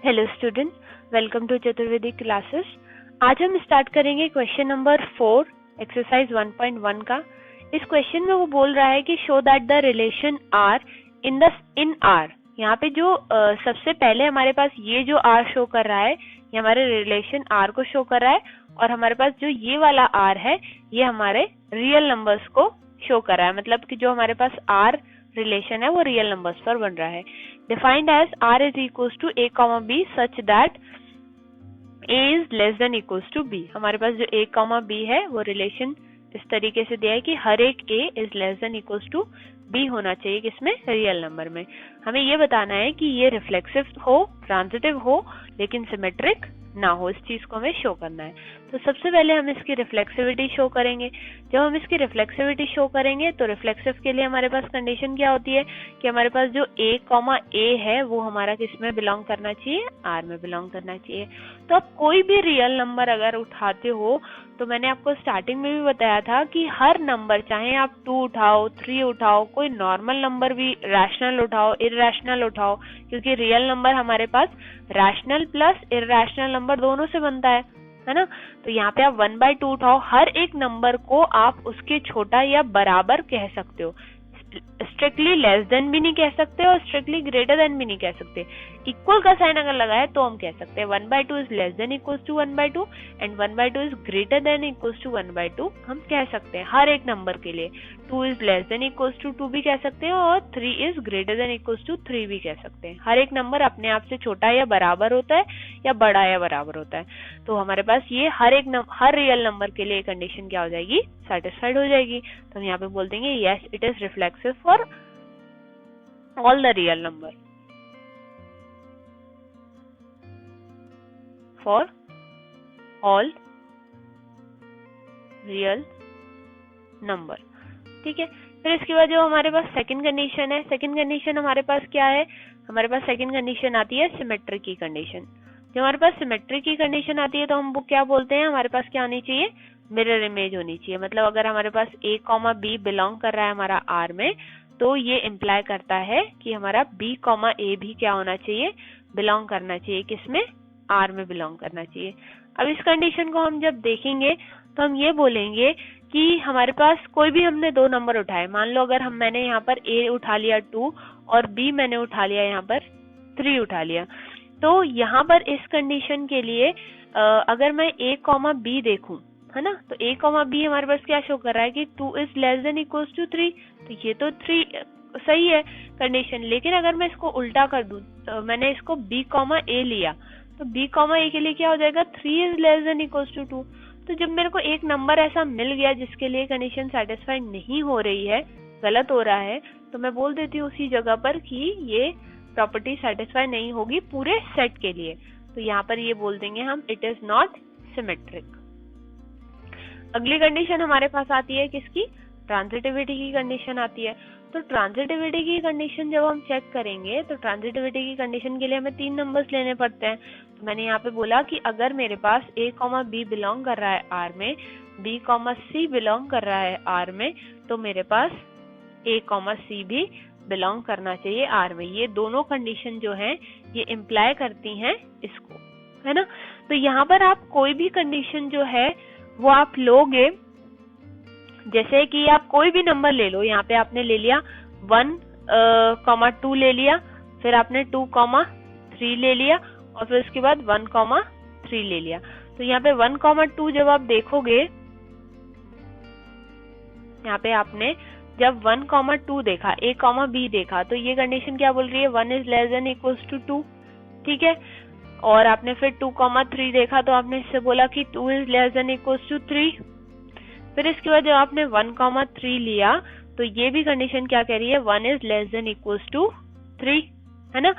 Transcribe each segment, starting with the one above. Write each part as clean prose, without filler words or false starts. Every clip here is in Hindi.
Hello student, welcome to Chaturvedi classes. आज हम स्टार्ट करेंगे क्वेश्चन नंबर 4 एक्सरसाइज 1.1 का। इस क्वेश्चन में वो बोल रहा है कि show that the relation R in R. यहाँ पे जो सबसे पहले हमारे पास ये जो आर शो कर रहा है, ये हमारे रिलेशन आर को शो कर रहा है, और हमारे पास जो ये वाला आर है ये हमारे रियल नंबर्स को शो कर रहा है। मतलब कि जो हमारे पास आर रिलेशन है वो रियल नंबर्स पर बन रहा है। Defined as R is equal to a comma b such that a is less than equal to b. हमारे पास जो ए कॉमा बी है वो रिलेशन इस तरीके से दिया है कि हर एक A is less than equal to B होना चाहिए, किसमें? रियल नंबर में। हमें ये बताना है कि ये रिफ्लेक्सिव हो, ट्रांजिटिव हो, लेकिन सिमेट्रिक ना हो, इस चीज को हमें शो करना है। तो सबसे पहले हम इसकी रिफ्लेक्सिविटी शो करेंगे। जब हम इसकी रिफ्लेक्सिविटी शो करेंगे तो रिफ्लेक्सिव के लिए हमारे पास कंडीशन क्या होती है कि हमारे पास जो ए कॉमा ए है वो हमारा किस में बिलोंग करना चाहिए? आर में बिलोंग करना चाहिए। तो आप कोई भी रियल नंबर अगर उठाते हो तो मैंने आपको स्टार्टिंग में भी बताया था कि हर नंबर, चाहे आप 2 उठाओ, 3 उठाओ, कोई नॉर्मल नंबर भी, रैशनल उठाओ, इरैशनल उठाओ, क्योंकि रियल नंबर हमारे पास रैशनल प्लस इरैशनल नंबर दोनों से बनता है ना। तो यहाँ पे आप 1/2 उठाओ, हर एक नंबर को आप उसके छोटा या बराबर कह सकते हो। स्ट्रिक्टली लेस देन भी नहीं कह सकते और स्ट्रिक्टली ग्रेटर देन भी नहीं कह सकते। इक्वल का साइन अगर लगाए तो हम कह सकते हैं 1/2 is less than equal to 1/2 and 1/2 is greater than equal to 1/2 हम कह सकते हैं हर एक नंबर के लिए। 2 is less than equal to 2 भी कह सकते हैं और 3 is greater than equal to 3 भी कह सकते हैं। हर एक नंबर अपने आप से छोटा या बराबर होता है या बड़ा या बराबर होता है। तो हमारे पास ये हर रियल नंबर के लिए कंडीशन क्या हो जाएगी? सेटिस्फाइड हो जाएगी। तो हम यहाँ पे बोल देंगे yes it is reflexive for all the real number, for all real number. ठीक है, फिर इसके बाद जो हमारे पास सेकंड कंडीशन है, सेकंड कंडीशन हमारे पास क्या है? हमारे पास सेकंड कंडीशन आती है सिमेट्री की कंडीशन। जब हमारे पास सिमेट्री की कंडीशन आती है तो हम वो क्या बोलते हैं? हमारे पास क्या होनी चाहिए? मिरर इमेज होनी चाहिए। मतलब अगर हमारे पास ए कॉमा बी बिलोंग कर रहा है हमारा आर में, तो ये इम्प्लाई करता है कि हमारा बी कॉमा ए भी क्या होना चाहिए? बिलोंग करना चाहिए, किसमें? आर में बिलोंग करना चाहिए। अब इस कंडीशन को हम जब देखेंगे तो हम ये बोलेंगे कि हमारे पास कोई भी हमने 2 नंबर उठाए, मान लो अगर मैंने यहाँ पर ए उठा लिया 2 और बी मैंने उठा लिया यहाँ पर 3 उठा लिया। तो यहाँ पर इस कंडीशन के लिए अगर मैं ए कॉमा बी देखूं, है ना, तो ए कॉमा बी हमारे पास क्या शो कर रहा है कि 2 is less than equal to 3। तो ये तो 3 सही है कंडीशन। लेकिन अगर मैं इसको उल्टा कर दूं, तो मैंने इसको बी कॉमा ए लिया, तो बी कॉमा ए के लिए क्या हो जाएगा? 3 is less than equal to 2। तो जब मेरे को एक नंबर ऐसा मिल गया जिसके लिए कंडीशन सेटिस्फाइड नहीं हो रही है, गलत हो रहा है, तो मैं बोल देती हूँ उसी जगह पर कि ये प्रॉपर्टी सेटिस्फाई नहीं होगी पूरे सेट के लिए। तो यहाँ पर ये बोल देंगे हम इट इज नॉट सिमेट्रिक। अगली कंडीशन हमारे पास आती है किसकी? ट्रांजिटिविटी की कंडीशन आती है। तो ट्रांजिटिविटी की कंडीशन जब हम चेक करेंगे तो ट्रांजिटिविटी की कंडीशन के लिए हमें 3 नंबर्स लेने पड़ते हैं। तो मैंने यहाँ पे बोला कि अगर मेरे पास ए कॉमा बी बिलोंग कर रहा है आर में, बी कॉमा सी बिलोंग कर रहा है आर में, तो मेरे पास ए कॉमा सी भी बिलोंग करना चाहिए आर में। ये दोनों कंडीशन जो हैं ये इम्प्लाई करती हैं इसको, है ना। तो यहाँ पर आप कोई भी कंडीशन जो है वो आप लोगे, जैसे कि आप कोई भी नंबर ले लो। यहाँ पे आपने ले लिया 1,2 ले लिया, फिर आपने 2,3 ले लिया और फिर उसके बाद 1,3 ले लिया। तो यहाँ पे 1,2 जब आप देखोगे, यहाँ पे आपने जब 1,2 देखा, ए कॉमा बी देखा, तो ये कंडीशन क्या बोल रही है? 1 is less than equal to 2। ठीक है, और आपने फिर 2,3 देखा तो आपने इससे बोला कि 2 is less than equal to 3। फिर इसके बाद जब आपने 1,3 लिया तो ये भी कंडीशन क्या कह रही है? 1 is less than equal to 3, है ना।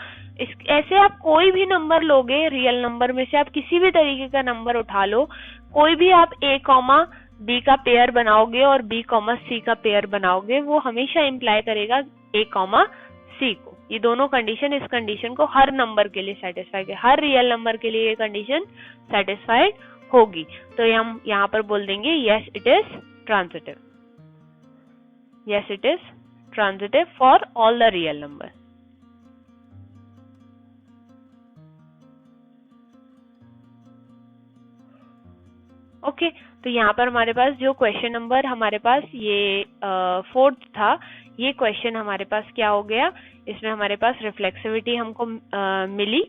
ऐसे आप कोई भी नंबर लोगे रियल नंबर में से, आप किसी भी तरीके का नंबर उठा लो, कोई भी आप ए कॉमा बी का पेयर बनाओगे और बी कॉमा सी का पेयर बनाओगे, वो हमेशा इम्प्लाई करेगा ए कॉमा सी को। ये दोनों कंडीशन इस कंडीशन को हर नंबर के लिए सेटिस्फाई कर, हर रियल नंबर के लिए ये कंडीशन सेटिस्फाइड होगी। तो हम यहाँ पर बोल देंगे yes it is transitive, yes it is transitive for all the real number. तो यहाँ पर हमारे पास जो क्वेश्चन नंबर हमारे पास ये 4th था, ये क्वेश्चन हमारे पास क्या हो गया, इसमें हमारे पास रिफ्लेक्सिविटी हमको मिली,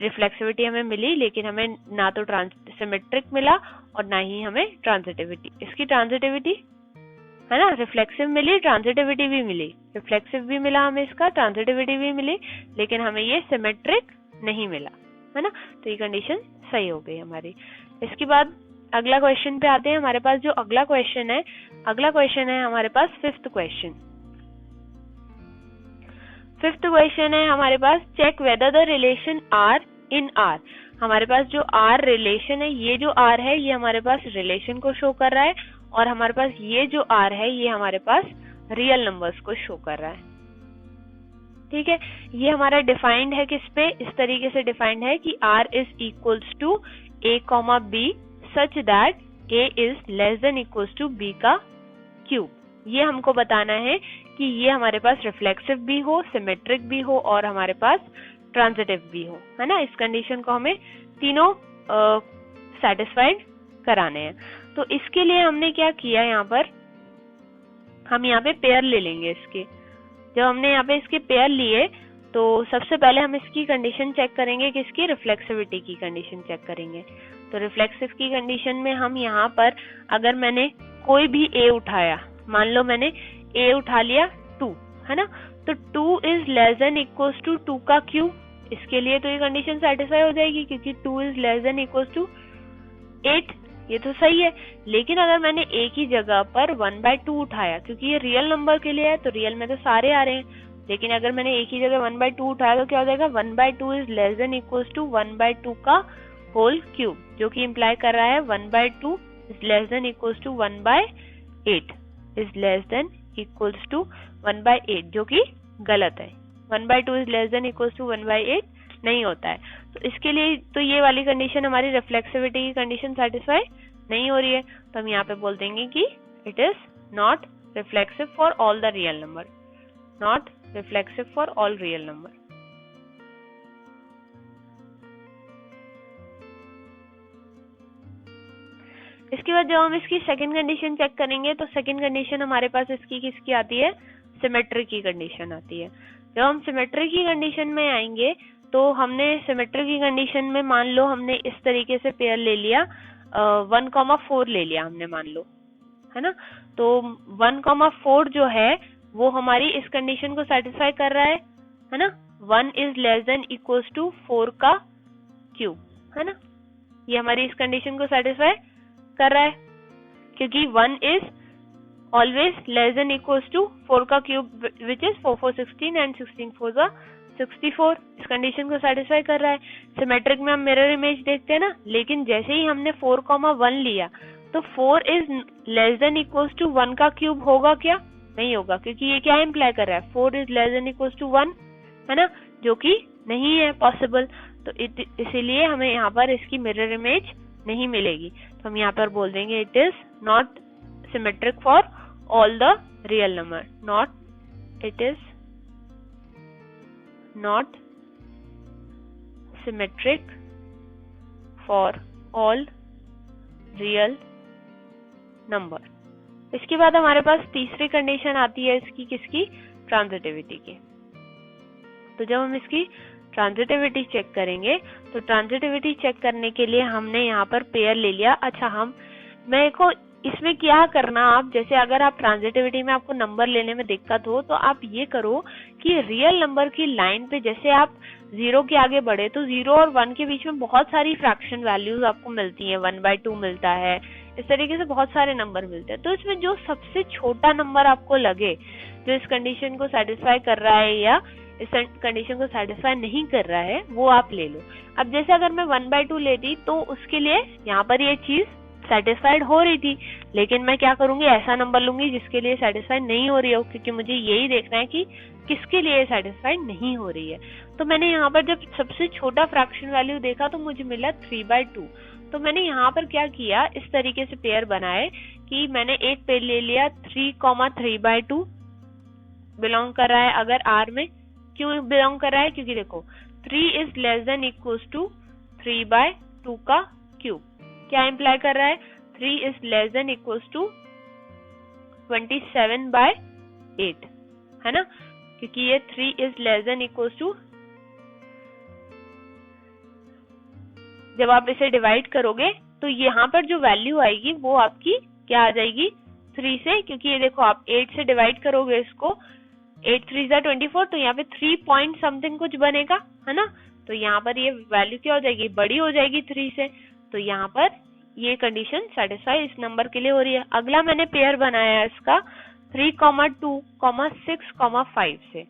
रिफ्लेक्सिविटी हमें मिली, लेकिन हमें ना तो सिमेट्रिक मिला और ना ही हमें ट्रांजिटिविटी। इसकी ट्रांजिटिविटी है ना, रिफ्लेक्सिव मिली, ट्रांजिटिविटी भी मिली, रिफ्लेक्सिव भी मिला हमें, इसका ट्रांजिटिविटी भी मिली, लेकिन हमें ये सिमेट्रिक नहीं मिला, है ना। तो ये कंडीशन सही हो गई हमारी। इसके बाद अगला क्वेश्चन पे आते हैं। हमारे पास जो अगला क्वेश्चन है हमारे पास 5th क्वेश्चन। 5th क्वेश्चन है हमारे पास, check whether the relation R in R. हमारे पास जो आर रिलेशन है, ये जो आर है ये हमारे पास रिलेशन को शो कर रहा है, और हमारे पास ये जो आर है ये हमारे पास रियल नंबर्स को शो कर रहा है। ठीक है, ये हमारा डिफाइंड है किस पे, इस तरीके से डिफाइंड है कि R is equals to a comma b such that a is less than equals to b का क्यूब। ये हमको बताना है कि ये हमारे पास रिफ्लेक्सिव भी हो, सिमेट्रिक भी हो और हमारे पास ट्रांजिटिव भी हो, है ना। इस कंडीशन को हमें तीनों सेटिस्फाइड कराने हैं। तो इसके लिए हमने क्या किया, यहाँ पर हम यहाँ पे पेयर ले लेंगे इसके। जब हमने यहाँ पे इसके पेयर लिए तो सबसे पहले हम इसकी कंडीशन चेक करेंगे, किसकी, रिफ्लेक्सिविटी की कंडीशन चेक करेंगे। तो रिफ्लेक्सिव की कंडीशन में हम यहाँ पर अगर मैंने कोई भी a उठाया, मान लो मैंने a उठा लिया 2, है ना, तो 2 is less than equals to 2 का क्यूब। इसके लिए तो ये कंडीशन सेटिस्फाई हो जाएगी क्योंकि 2 is less than equals to 8, ये तो सही है। लेकिन अगर मैंने a की जगह पर 1/2 उठाया, क्योंकि ये रियल नंबर के लिए है तो रियल में तो सारे आ रहे हैं, लेकिन अगर मैंने a की जगह 1/2 उठाया तो क्या हो जाएगा, 1/2 is less than equals to 1/2 का होल क्यूब, जो कि इम्प्लाई कर रहा है 1/2 is less than equals to 1/8 is less than equals to 1/8, जो कि गलत है। 1/2 is less than equals to 1/8 नहीं होता है। तो इसके लिए तो ये वाली कंडीशन हमारी रिफ्लेक्सिविटी की कंडीशन सेटिस्फाई नहीं हो रही है, तो हम यहाँ पे बोल देंगे कि it is not reflexive for all the real number, not reflexive for all real number. इसके बाद जब हम इसकी सेकंड कंडीशन चेक करेंगे तो सेकंड कंडीशन हमारे पास इसकी किसकी आती है, सिमेट्री की कंडीशन आती है। जब हम सिमेट्री की कंडीशन में आएंगे तो हमने सिमेट्री की कंडीशन में मान लो हमने इस तरीके से पेयर ले लिया, 1,4 ले लिया हमने, मान लो, है ना। तो 1,4 जो है वो हमारी इस कंडीशन को सेटिस्फाई कर रहा है ना। 1 is less than equals to 4 का क्यूब, है ना। ये हमारी इस कंडीशन को सेटिस्फाई कर रहा है क्योंकि 1 is always less than equals to 4 का क्यूब विच इज 4 4 16 एंड 16 4 64। इस कंडीशन को सेटिस्फाई कर रहा है। सिमेट्रिक में हम मिरर इमेज देखते हैं ना, लेकिन जैसे ही हमने 4,1 लिया तो 4 is less than equals to 1 का क्यूब होगा क्या, नहीं होगा, क्योंकि ये क्या इम्प्लाई कर रहा है, 4 is less than equals to 1, है ना, जो कि नहीं है पॉसिबल। तो इसीलिए हमें यहाँ पर इसकी मिरर इमेज नहीं मिलेगी। तो हम यहाँ पर बोल देंगे it is not symmetric for all the real number, not, it is not symmetric for all real number। इसके बाद हमारे पास तीसरी कंडीशन आती है इसकी, किसकी, ट्रांजिटिविटी की। तो जब हम इसकी ट्रांजिटिविटी चेक करेंगे तो ट्रांजिटिविटी चेक करने के लिए हमने यहाँ पर पेयर ले लिया। अच्छा, मेरे को इसमें क्या करना, आप जैसे अगर आप ट्रांजिटिविटी में आपको नंबर लेने में दिक्कत हो तो आप ये करो कि रियल नंबर की लाइन पे जैसे आप 0 के आगे बढ़े तो 0 और 1 के बीच में बहुत सारी फ्रैक्शन वैल्यूज आपको मिलती हैं, 1/2 मिलता है, इस तरीके से बहुत सारे नंबर मिलते हैं। तो इसमें जो सबसे छोटा नंबर आपको लगे जो इस कंडीशन को सेटिस्फाई कर रहा है या इस कंडीशन को सेटिस्फाई नहीं कर रहा है वो आप ले लो। अब जैसे अगर मैं 1/2 लेती तो उसके लिए यहाँ पर ये चीज सेटिस्फाइड हो रही थी, लेकिन मैं क्या करूंगी, ऐसा नंबर लूंगी जिसके लिए सेटिस्फाइड नहीं हो रही हो, क्योंकि मुझे यही देखना है कि किसके लिए सेटिस्फाइड नहीं हो रही है। तो मैंने यहाँ पर जब सबसे छोटा फ्रैक्शन वैल्यू देखा तो मुझे मिला 3/2। तो मैंने यहाँ पर क्या किया, इस तरीके से पेयर बनाए कि मैंने एक पेयर ले लिया 3,3/2 बिलोंग कर रहा है अगर R में। क्यों बिलोंग कर रहा है, क्योंकि देखो 3 is less than equals to 3/2 का क्यूब। क्या इम्प्लाई कर रहा है, 3 is less than equals to 27/8, है ना, क्योंकि ये 3 is less than equals to, जब आप इसे डिवाइड करोगे तो यहाँ पर जो वैल्यू आएगी वो आपकी क्या आ जाएगी 3 से, क्योंकि ये देखो आप 8 से डिवाइड करोगे इसको, 8 3 जा 24, तो यहाँ पे 3 पॉइंट समथिंग कुछ बनेगा, है ना, तो यहाँ पर ये वैल्यू क्या हो जाएगी, बड़ी हो जाएगी 3 से, तो यहाँ पर ये कंडीशन सेटिस्फाई इस नंबर के लिए हो रही है। अगला मैंने पेयर बनाया है इसका 3, 2, 6, 5 से,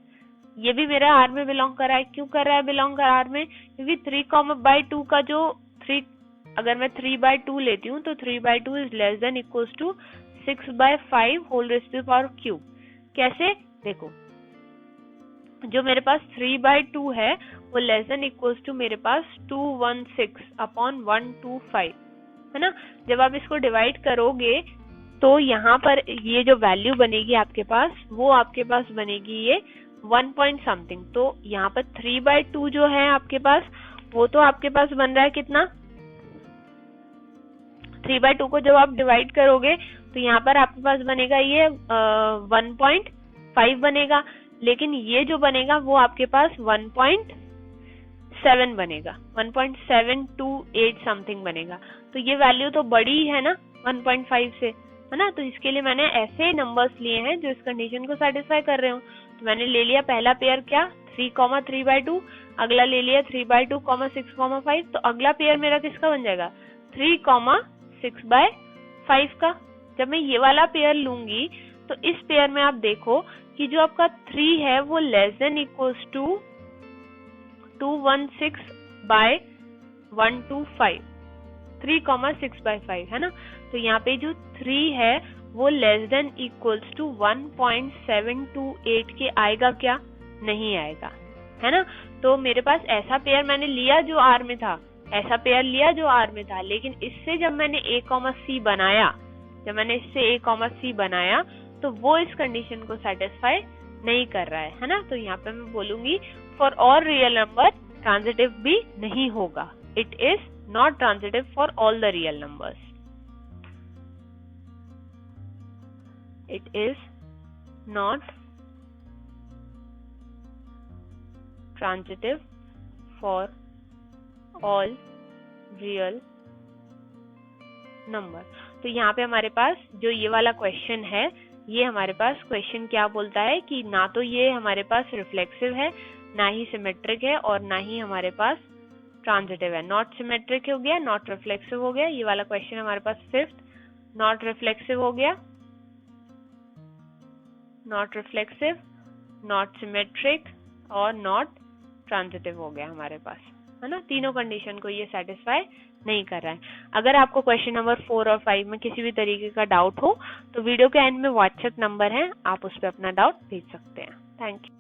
ये भी मेरा आर में बिलोंग कर रहा है। क्यों कर रहा है बिलोंग आर में, क्योंकि 3/2 का जो 3, अगर मैं 3/2 लेती हूँ तो 3/2 is less than equals to 6/5 whole raised to power cube. कैसे, देखो जो मेरे पास 3/2 है वो लेस देन इक्वल्स टू मेरे पास 216/125, है ना। जब आप इसको डिवाइड करोगे तो यहाँ पर ये जो वैल्यू बनेगी आपके पास, वो आपके पास बनेगी ये 1 पॉइंट समथिंग। तो यहाँ पर 3/2 जो है आपके पास, वो तो आपके पास बन रहा है कितना, 3/2 को जब आप डिवाइड करोगे तो यहाँ पर आपके पास बनेगा ये 1.5 बनेगा, लेकिन ये जो बनेगा वो आपके पास 1.7 बनेगा, 1.728 समथिंग बनेगा। तो ये वैल्यू तो बड़ी है ना 1.5 से, है ना, तो इसके लिए मैंने ऐसे नंबर्स लिए हैं जो इस कंडीशन को सेटिस्फाई कर रहे हो। तो मैंने ले लिया पहला पेयर क्या 3, 3/2, अगला ले लिया 3/2, 6,5, तो अगला पेयर मेरा किसका बन जाएगा 3, 6/5 का। जब मैं ये वाला पेयर लूंगी तो इस पेयर में आप देखो कि जो आपका 3 है वो लेस देन इक्वल्स टू 216/125, 3,6/5, है ना। तो यहाँ पे जो 3 है वो लेस देन इक्वल्स टू 1.728 के आएगा क्या, नहीं आएगा, है ना। तो मेरे पास ऐसा पेयर मैंने लिया जो आर में था, ऐसा पेयर लिया जो आर में था, लेकिन इससे जब मैंने ए कॉमा सी बनाया, जब मैंने इससे ए कॉमा सी बनाया तो वो इस कंडीशन को सेटिस्फाई नहीं कर रहा है ना। तो यहाँ पे मैं बोलूंगी for all real number transitive भी नहीं होगा, it is not transitive for all the real numbers, it is not transitive for all real number. तो यहाँ पे हमारे पास जो ये वाला क्वेश्चन है, ये हमारे पास क्वेश्चन क्या बोलता है कि ना तो ये हमारे पास रिफ्लेक्सिव है, ना ही सिमेट्रिक है, और ना ही हमारे पास ट्रांजिटिव है। नॉट सिमेट्रिक हो गया, नॉट रिफ्लेक्सिव हो गया, ये वाला क्वेश्चन हमारे पास फिफ्थ, नॉट रिफ्लेक्सिव हो गया, नॉट रिफ्लेक्सिव, नॉट सिमेट्रिक और नॉट ट्रांजिटिव हो गया हमारे पास, है ना। तीनों कंडीशन को ये सेटिस्फाई नहीं कर रहा है। अगर आपको क्वेश्चन नंबर 4 और 5 में किसी भी तरीके का डाउट हो तो वीडियो के एंड में व्हाट्सएप नंबर है, आप उस पर अपना डाउट भेज सकते हैं। Thank you.